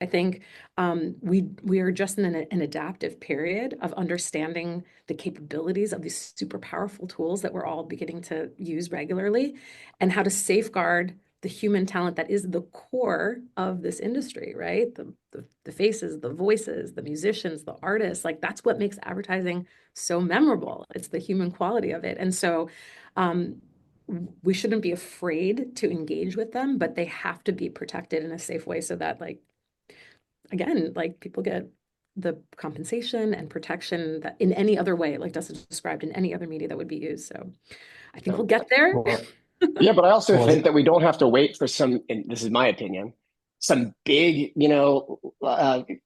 I think we are just in an adaptive period of understanding the capabilities of these super powerful tools that we're all beginning to use regularly, and how to safeguard the human talent that is the core of this industry, right? The faces, the voices, the musicians, the artists, like that's what makes advertising so memorable. It's the human quality of it. And so um, we shouldn't be afraid to engage with them, but they have to be protected in a safe way so that like again, like people get the compensation and protection that in any other way, like Dustin described, in any other media that would be used. So I think Yeah. we'll get there. Well, Yeah, but I also think well, that we don't have to wait for some, and this is my opinion, some big,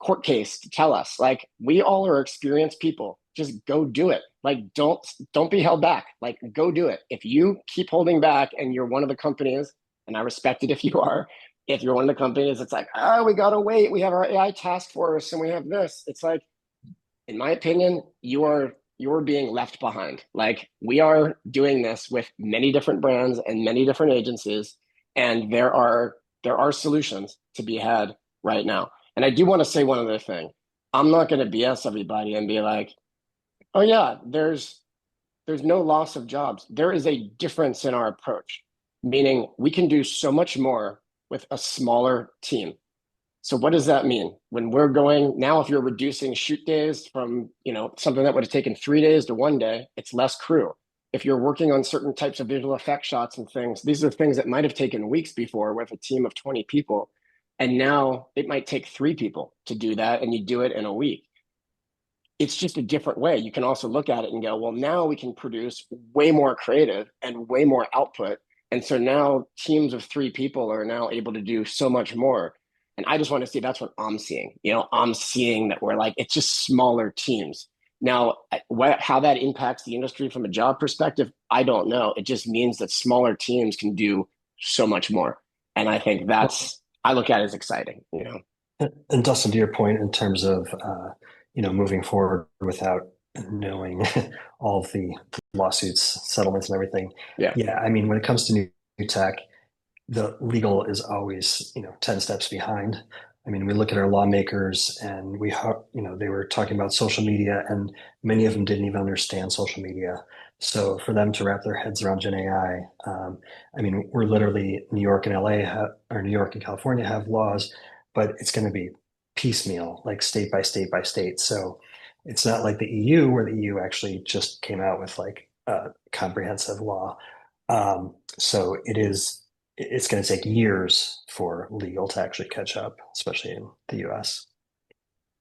court case to tell us. Like we all are experienced people. Just go do it. Like don't be held back. Like go do it. If you keep holding back and you're one of the companies, and I respect it if you are, if you're one of the companies, it's like, oh, we gotta wait. We have our AI task force and we have this. It's like, in my opinion, you're being left behind. Like we are doing this with many different brands and many different agencies, and there are solutions to be had right now. And I do want to say one other thing. I'm not going to BS everybody and be like, oh yeah, there's no loss of jobs. There is a difference in our approach, meaning we can do so much more with a smaller team. So what does that mean? When we're going now, if you're reducing shoot days from, something that would have taken 3 days to 1 day, it's less crew. If you're working on certain types of visual effect shots and things, these are things that might have taken weeks before with a team of 20 people. And now it might take 3 people to do that, and you do it in a week. It's just a different way. You can also look at it and go, well, now we can produce way more creative and way more output. And so now teams of 3 people are now able to do so much more. And I just want to see that's what I'm seeing. I'm seeing that we're like, it's just smaller teams. Now, how that impacts the industry from a job perspective, I don't know. It just means that smaller teams can do so much more. And I think I look at it as exciting. and Dustin, to your point, in terms of moving forward without knowing all of the lawsuits, settlements, and everything. Yeah. Yeah, I mean, when it comes to new tech, the legal is always 10 steps behind. I mean, we look at our lawmakers, and they were talking about social media, and many of them didn't even understand social media. So for them to wrap their heads around Gen AI, I mean, we're literally New York and LA or New York and California have laws, but it's going to be piecemeal, like state by state by state. So it's not like the EU, where the EU actually just came out with like a comprehensive law. So it's going to take years for legal to actually catch up, especially in the US.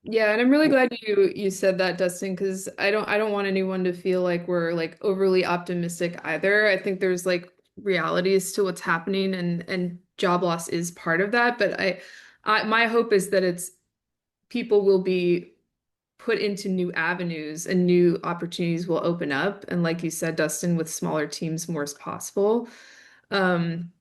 Yeah, and I'm really glad you said that, Dustin, because I don't want anyone to feel like we're like overly optimistic either. I think there's like realities to what's happening, and job loss is part of that. But I my hope is that it's people will be put into new avenues and new opportunities will open up. And like you said, Dustin, with smaller teams, more is possible. Um,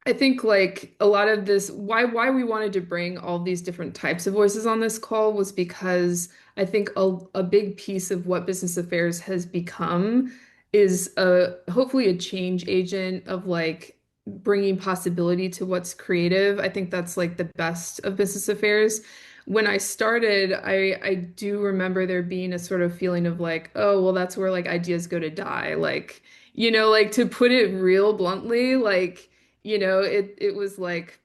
I think like a lot of this, why we wanted to bring all these different types of voices on this call was because I think a big piece of what business affairs has become is hopefully a change agent of like bringing possibility to what's creative. I think that's like the best of business affairs. When I started, I do remember there being a sort of feeling of like, oh, well, that's where like ideas go to die. Like, like to put it real bluntly, like it was like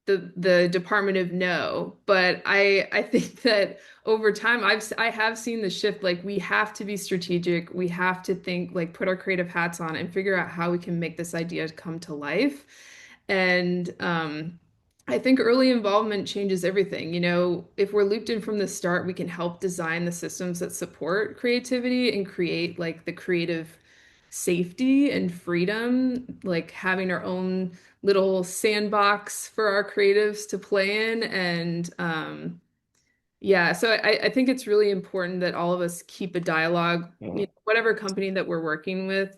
the Department of No. But I think that over time I have seen the shift. Like we have to be strategic. We have to think, like put our creative hats on and figure out how we can make this idea come to life. And I think early involvement changes everything. If we're looped in from the start, we can help design the systems that support creativity and create like the creative safety and freedom, like having our own little sandbox for our creatives to play in. And yeah, so I think it's really important that all of us keep a dialogue, Mhm. whatever company that we're working with,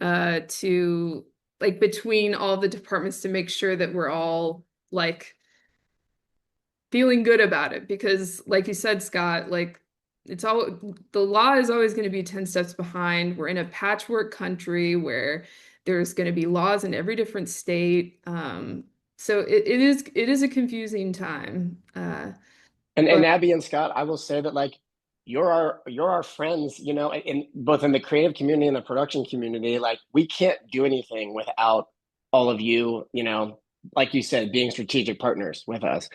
to like between all the departments to make sure that we're all like feeling good about it. Because like you said, Scott, like it's all the law is always going to be 10 steps behind. We're in a patchwork country where there's going to be laws in every different state. So it is a confusing time. And But Abby and Scott, I will say that like you're our friends, you know, in both in the creative community and the production community. Like we can't do anything without all of you, you know, like you said, being strategic partners with us.